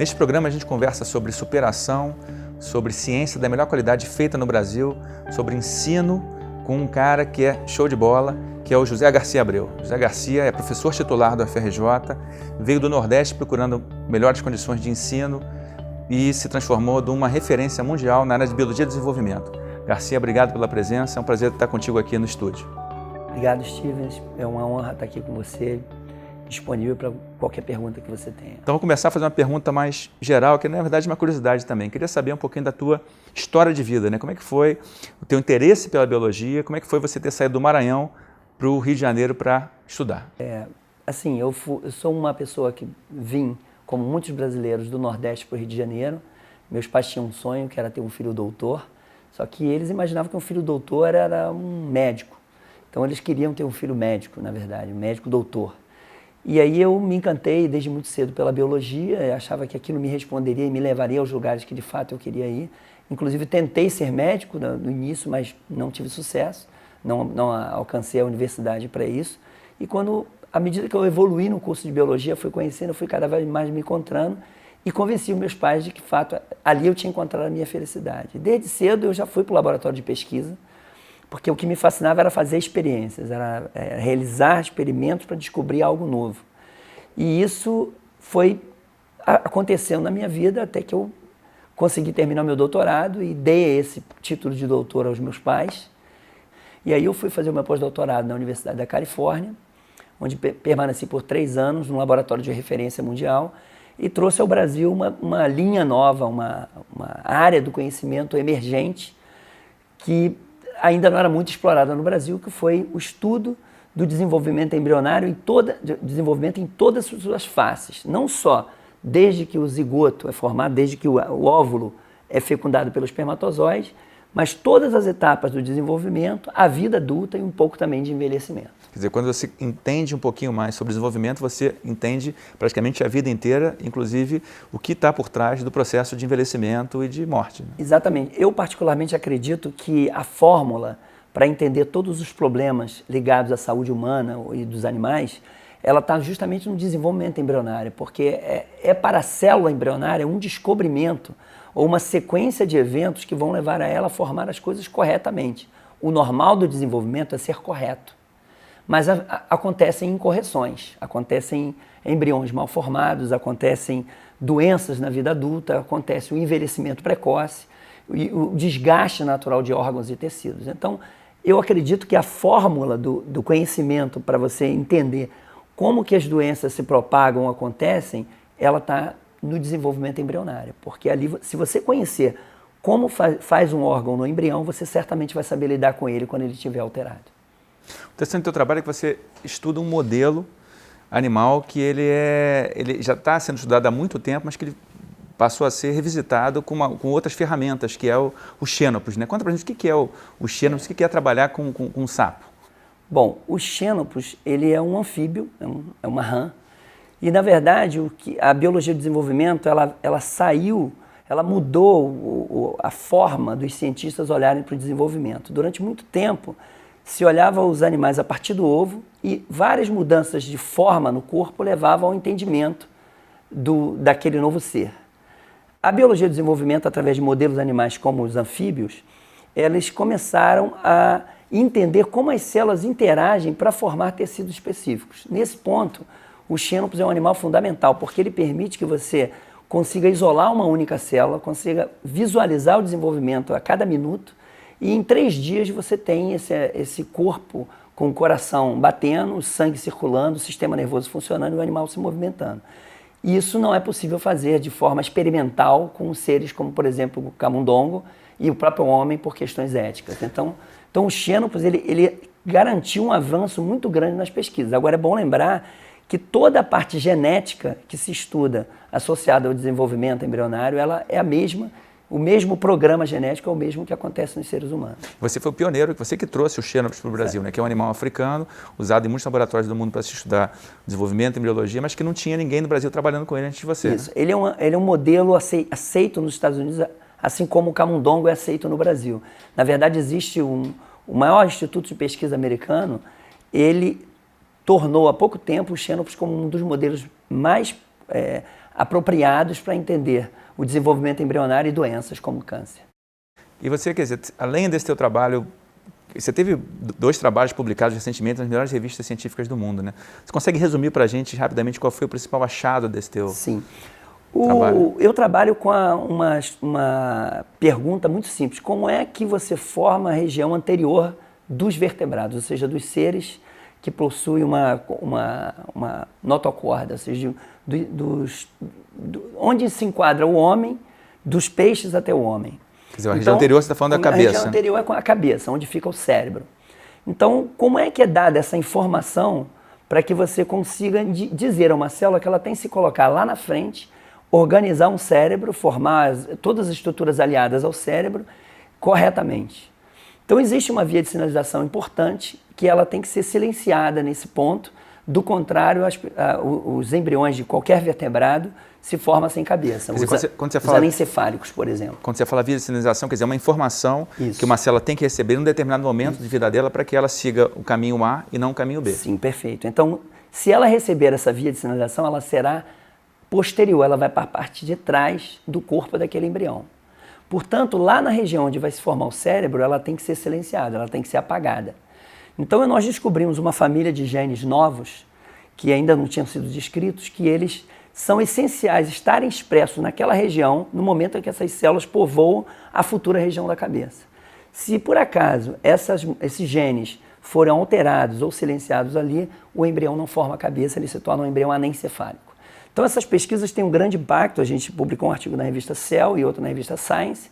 Neste programa a gente conversa sobre superação, sobre ciência da melhor qualidade feita no Brasil, sobre ensino com um cara que é show de bola, que é o José Garcia Abreu. José Garcia é professor titular do FRJ, veio do Nordeste procurando melhores condições de ensino e se transformou de uma referência mundial na área de Biologia e Desenvolvimento. Garcia, obrigado pela presença, é um prazer estar contigo aqui no estúdio. Obrigado, Stevens. É uma honra estar aqui com você, disponível para qualquer pergunta que você tenha. Então, vou começar a fazer uma pergunta mais geral, que na verdade é uma curiosidade também. Queria saber um pouquinho da tua história de vida, né? Como é que foi o teu interesse pela biologia, como é que foi você ter saído do Maranhão para o Rio de Janeiro para estudar? Eu sou uma pessoa que vim, como muitos brasileiros, do Nordeste para o Rio de Janeiro. Meus pais tinham um sonho, que era ter um filho doutor, só que eles imaginavam que um filho doutor era um médico. Então, eles queriam ter um filho médico, na verdade, um médico doutor. E aí eu me encantei desde muito cedo pela biologia, achava que aquilo me responderia e me levaria aos lugares que de fato eu queria ir. Inclusive tentei ser médico no início, mas não tive sucesso, não alcancei a universidade para isso. E à medida que eu evoluí no curso de biologia, fui conhecendo, eu fui cada vez mais me encontrando e convenci os meus pais de que de fato ali eu tinha encontrado a minha felicidade. Desde cedo eu já fui para o laboratório de pesquisa, porque o que me fascinava era fazer experiências, era realizar experimentos para descobrir algo novo. E isso foi acontecendo na minha vida até que eu consegui terminar o meu doutorado e dei esse título de doutor aos meus pais. E aí eu fui fazer o meu pós-doutorado na Universidade da Califórnia, onde permaneci por 3 anos num laboratório de referência mundial e trouxe ao Brasil uma linha nova, uma área do conhecimento emergente que ainda não era muito explorada no Brasil, que foi o estudo do desenvolvimento embrionário desenvolvimento em todas as suas faces. Não só desde que o zigoto é formado, desde que o óvulo é fecundado pelo espermatozoide, mas todas as etapas do desenvolvimento, a vida adulta e um pouco também de envelhecimento. Quer dizer, quando você entende um pouquinho mais sobre desenvolvimento, você entende praticamente a vida inteira, inclusive o que está por trás do processo de envelhecimento e de morte. Exatamente. Eu particularmente acredito que a fórmula para entender todos os problemas ligados à saúde humana e dos animais, ela está justamente no desenvolvimento embrionário, porque para a célula embrionária um descobrimento ou uma sequência de eventos que vão levar a ela a formar as coisas corretamente. O normal do desenvolvimento é ser correto. Mas acontecem incorreções, acontecem embriões mal formados, acontecem doenças na vida adulta, acontece o envelhecimento precoce, o desgaste natural de órgãos e tecidos. Então, eu acredito que a fórmula do conhecimento para você entender como que as doenças se propagam ou acontecem, ela está no desenvolvimento embrionário. Porque ali, se você conhecer como faz um órgão no embrião, você certamente vai saber lidar com ele quando ele estiver alterado. O interessante do teu trabalho é que você estuda um modelo animal que ele já está sendo estudado há muito tempo, mas que ele passou a ser revisitado com outras ferramentas, que é o Xenopus, né? Conta pra gente o que é o Xenopus, o que é trabalhar com um sapo. Bom, o Xenopus, ele é um anfíbio, é uma rã, e na verdade a biologia do desenvolvimento, ela mudou a forma dos cientistas olharem para o desenvolvimento. Durante muito tempo, se olhava os animais a partir do ovo e várias mudanças de forma no corpo levavam ao entendimento daquele novo ser. A biologia do desenvolvimento, através de modelos animais como os anfíbios, eles começaram a entender como as células interagem para formar tecidos específicos. Nesse ponto, o Xenopus é um animal fundamental, porque ele permite que você consiga isolar uma única célula, consiga visualizar o desenvolvimento a cada minuto, e em 3 dias você tem esse corpo com o coração batendo, o sangue circulando, o sistema nervoso funcionando e o animal se movimentando. E isso não é possível fazer de forma experimental com seres como, por exemplo, o camundongo e o próprio homem por questões éticas. Então o Xenopus ele garantiu um avanço muito grande nas pesquisas. Agora é bom lembrar que toda a parte genética que se estuda associada ao desenvolvimento embrionário, ela é a mesma. O mesmo programa genético é o mesmo que acontece nos seres humanos. Você foi o pioneiro, você que trouxe o Xenopus para o Brasil, né? Que é um animal africano, usado em muitos laboratórios do mundo para se estudar desenvolvimento, embriologia, mas que não tinha ninguém no Brasil trabalhando com ele antes de você. Isso. Né? Ele é um modelo aceito nos Estados Unidos, assim como o camundongo é aceito no Brasil. Na verdade, existe o maior instituto de pesquisa americano, ele tornou há pouco tempo o Xenopus como um dos modelos mais apropriados para entender o desenvolvimento embrionário e doenças como câncer. E você, quer dizer, além desse teu trabalho, você teve 2 trabalhos publicados recentemente nas melhores revistas científicas do mundo, né? Você consegue resumir para a gente rapidamente qual foi o principal achado desse teu trabalho? Eu trabalho com uma pergunta muito simples. Como é que você forma a região anterior dos vertebrados, ou seja, dos seres que possuem uma notocorda, ou seja, onde se enquadra o homem, dos peixes até o homem. Quer dizer, a região anterior você está falando da cabeça. A região anterior é com a cabeça, onde fica o cérebro. Então, como é que é dada essa informação para que você consiga dizer a uma célula que ela tem que se colocar lá na frente, organizar um cérebro, formar todas as estruturas aliadas ao cérebro corretamente? Então, existe uma via de sinalização importante que ela tem que ser silenciada nesse ponto. Do contrário, os embriões de qualquer vertebrado se formam sem cabeça. Quando você os fala, anencefálicos, por exemplo. Quando você fala via de sinalização, quer dizer, uma informação que uma célula tem que receber em um determinado momento de vida dela para que ela siga o caminho A e não o caminho B. Sim, perfeito. Então, se ela receber essa via de sinalização, ela será posterior, ela vai para a parte de trás do corpo daquele embrião. Portanto, lá na região onde vai se formar o cérebro, ela tem que ser silenciada, ela tem que ser apagada. Então, nós descobrimos uma família de genes novos, que ainda não tinham sido descritos, que eles são essenciais estarem expressos naquela região no momento em que essas células povoam a futura região da cabeça. Se, por acaso, esses genes forem alterados ou silenciados ali, o embrião não forma a cabeça, ele se torna um embrião anencefálico. Então, essas pesquisas têm um grande impacto. A gente publicou um artigo na revista Cell e outro na revista Science,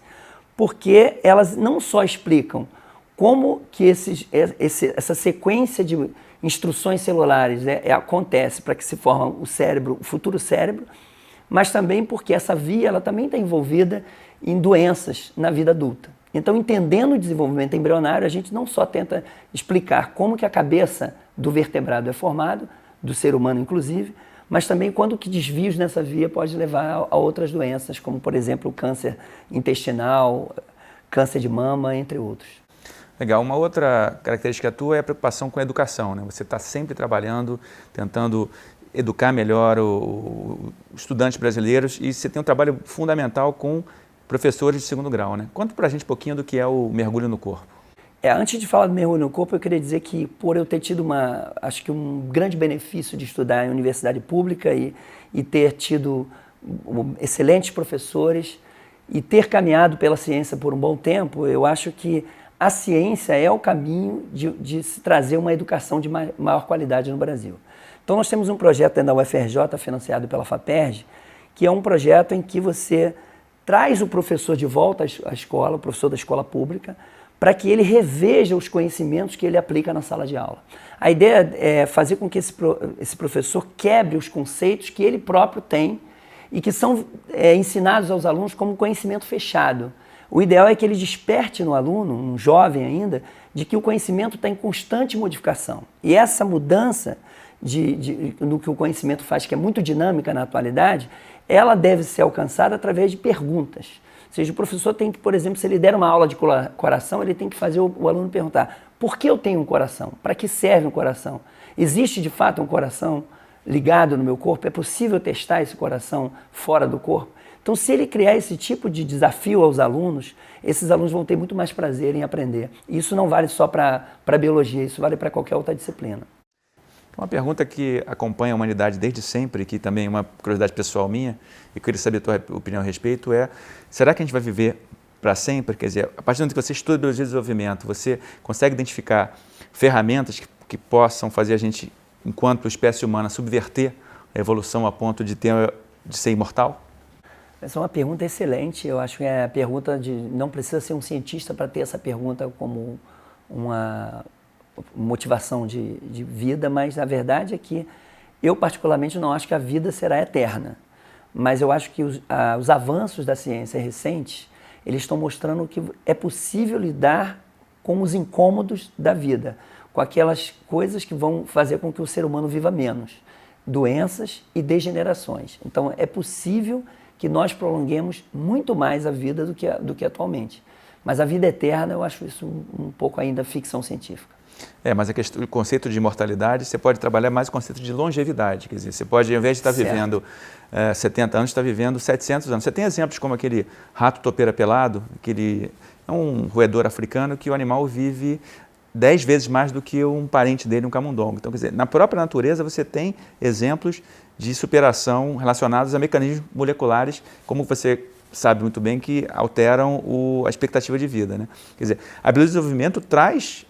porque elas não só explicam como que essa sequência de instruções celulares acontece para que se forme o cérebro, o futuro cérebro, mas também porque essa via ela também está envolvida em doenças na vida adulta. Então, entendendo o desenvolvimento embrionário, a gente não só tenta explicar como que a cabeça do vertebrado é formado, do ser humano inclusive, mas também quando que desvios nessa via pode levar a outras doenças, como, por exemplo, o câncer intestinal, câncer de mama, entre outros. Legal. Uma outra característica tua é a preocupação com a educação, né? Você está sempre trabalhando, tentando educar melhor os estudantes brasileiros e você tem um trabalho fundamental com professores de segundo grau, né? Conta pra gente um pouquinho do que é o mergulho no corpo. Antes de falar do mergulho no corpo, eu queria dizer que por eu ter tido acho que um grande benefício de estudar em universidade pública e ter tido excelentes professores e ter caminhado pela ciência por um bom tempo, eu acho que a ciência é o caminho de se trazer uma educação de maior qualidade no Brasil. Então, nós temos um projeto dentro da UFRJ, financiado pela FAPERJ, que é um projeto em que você traz o professor de volta à escola, o professor da escola pública, para que ele reveja os conhecimentos que ele aplica na sala de aula. A ideia é fazer com que esse professor quebre os conceitos que ele próprio tem e que são ensinados aos alunos como conhecimento fechado. O ideal é que ele desperte no aluno, um jovem ainda, de que o conhecimento está em constante modificação. E essa mudança no que o conhecimento faz, que é muito dinâmica na atualidade, ela deve ser alcançada através de perguntas. Ou seja, o professor tem que, por exemplo, se ele der uma aula de coração, ele tem que fazer o aluno perguntar: por que eu tenho um coração? Para que serve um coração? Existe de fato um coração ligado no meu corpo? É possível testar esse coração fora do corpo? Então, se ele criar esse tipo de desafio aos alunos, esses alunos vão ter muito mais prazer em aprender. E isso não vale só para a biologia, isso vale para qualquer outra disciplina. Uma pergunta que acompanha a humanidade desde sempre, que também é uma curiosidade pessoal minha, e eu queria saber a tua opinião a respeito, será que a gente vai viver para sempre? Quer dizer, a partir do momento que você estuda biologia de desenvolvimento, você consegue identificar ferramentas que possam fazer a gente, enquanto espécie humana, subverter a evolução a ponto de ser imortal? Essa é uma pergunta excelente. Eu acho que é a pergunta não precisa ser um cientista para ter essa pergunta como uma motivação de vida, mas a verdade é que eu particularmente não acho que a vida será eterna, mas eu acho que os avanços da ciência recentes, eles estão mostrando que é possível lidar com os incômodos da vida, com aquelas coisas que vão fazer com que o ser humano viva menos, doenças e degenerações. Então é possível que nós prolonguemos muito mais a vida do que atualmente. Mas a vida eterna, eu acho isso um pouco ainda ficção científica. Mas o conceito de imortalidade, você pode trabalhar mais o conceito de longevidade. Quer dizer, você pode, ao invés de estar vivendo 70 anos, estar vivendo 700 anos. Você tem exemplos como aquele rato topeira pelado, é um roedor africano que o animal vive 10 vezes mais do que um parente dele, um camundongo. Então, quer dizer, na própria natureza você tem exemplos de superação relacionados a mecanismos moleculares, como você sabe muito bem, que alteram a expectativa de vida, né? Quer dizer, a biologia do desenvolvimento traz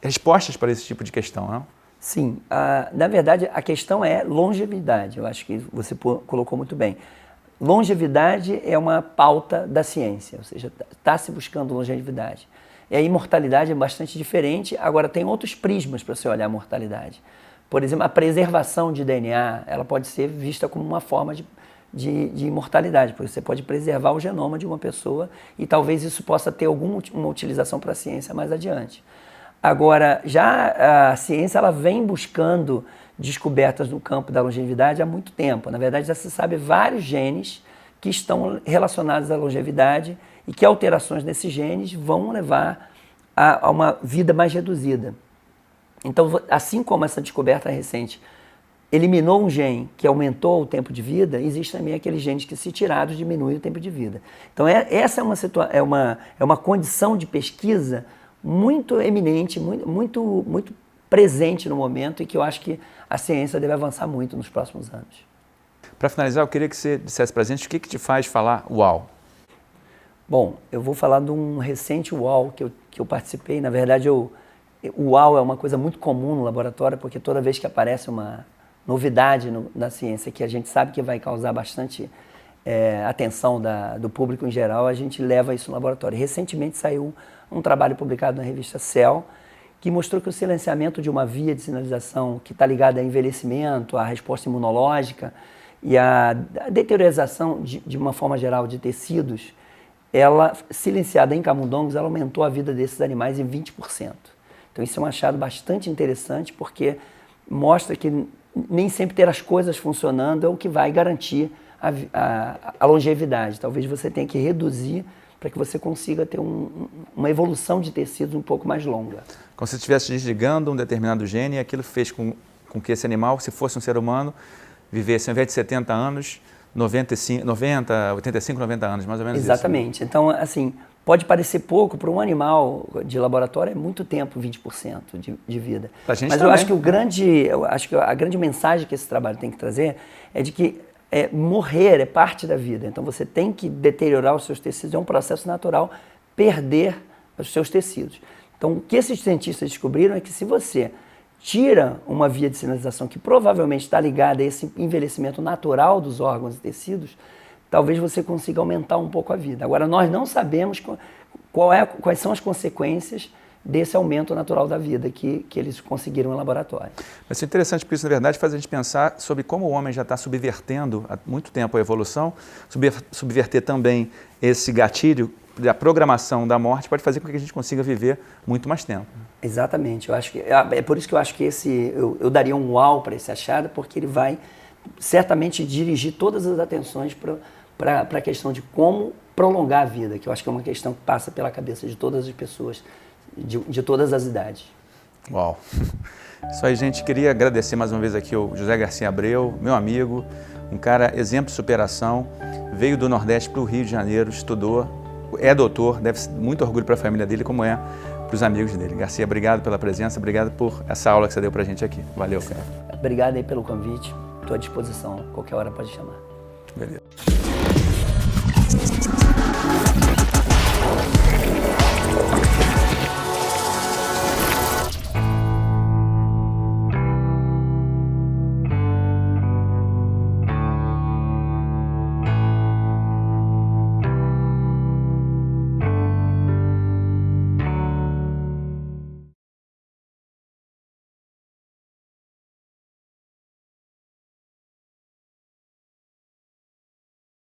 respostas para esse tipo de questão, não? Sim, na verdade a questão é longevidade, eu acho que você colocou muito bem. Longevidade é uma pauta da ciência, ou seja, está se buscando longevidade. E a imortalidade é bastante diferente, agora tem outros prismas para você olhar a mortalidade. Por exemplo, a preservação de DNA, ela pode ser vista como uma forma de imortalidade, porque você pode preservar o genoma de uma pessoa e talvez isso possa ter alguma utilização para a ciência mais adiante. Agora, já a ciência ela vem buscando descobertas no campo da longevidade há muito tempo. Na verdade, já se sabe vários genes que estão relacionados à longevidade e que alterações nesses genes vão levar a uma vida mais reduzida. Então, assim como essa descoberta recente eliminou um gene que aumentou o tempo de vida, existe também aqueles genes que, se tirados, diminuem o tempo de vida. Então, essa é uma condição de pesquisa muito eminente, muito presente no momento e que eu acho que a ciência deve avançar muito nos próximos anos. Para finalizar, eu queria que você dissesse para a gente o que te faz falar uau. Bom, eu vou falar de um recente uau que eu participei. Na verdade, o uau é uma coisa muito comum no laboratório, porque toda vez que aparece uma novidade na ciência que a gente sabe que vai causar bastante atenção do público em geral, a gente leva isso no laboratório. Recentemente saiu um trabalho publicado na revista Cell, que mostrou que o silenciamento de uma via de sinalização que está ligada a envelhecimento, à resposta imunológica e à deteriorização de uma forma geral de tecidos, ela, silenciada em camundongos, ela aumentou a vida desses animais em 20%. Então isso é um achado bastante interessante, porque mostra que nem sempre ter as coisas funcionando é o que vai garantir a longevidade. Talvez você tenha que reduzir para que você consiga ter uma evolução de tecidos um pouco mais longa. Como se estivesse desligando um determinado gene e aquilo fez com que esse animal, se fosse um ser humano, vivesse, ao invés de 70 anos, 85, 90 anos, mais ou menos. Exatamente. Isso, né? Então, assim, pode parecer pouco para um animal de laboratório, é muito tempo, 20% de vida. Pra gente Mas também. eu acho que a grande mensagem que esse trabalho tem que trazer é de que morrer é parte da vida. Então você tem que deteriorar os seus tecidos, é um processo natural perder os seus tecidos. Então o que esses cientistas descobriram é que se você tira uma via de sinalização que provavelmente está ligada a esse envelhecimento natural dos órgãos e tecidos, talvez você consiga aumentar um pouco a vida. Agora, nós não sabemos quais são as consequências desse aumento natural da vida que eles conseguiram no laboratório. Mas isso é interessante, porque isso, na verdade, faz a gente pensar sobre como o homem já está subvertendo há muito tempo a evolução, subverter também esse gatilho da programação da morte pode fazer com que a gente consiga viver muito mais tempo. Exatamente. Eu acho que, é por isso que eu acho que eu daria um uau para esse achado, porque ele vai certamente dirigir todas as atenções para a questão de como prolongar a vida, que eu acho que é uma questão que passa pela cabeça de todas as pessoas, de todas as idades. Uau! Isso aí, gente. Queria agradecer mais uma vez aqui o José Garcia Abreu, meu amigo, um cara exemplo de superação, veio do Nordeste para o Rio de Janeiro, estudou, é doutor, deve ser muito orgulho para a família dele, como é para os amigos dele. Garcia, obrigado pela presença, obrigado por essa aula que você deu para a gente aqui. Valeu, cara. Obrigado aí pelo convite, estou à disposição, qualquer hora pode chamar. Beleza.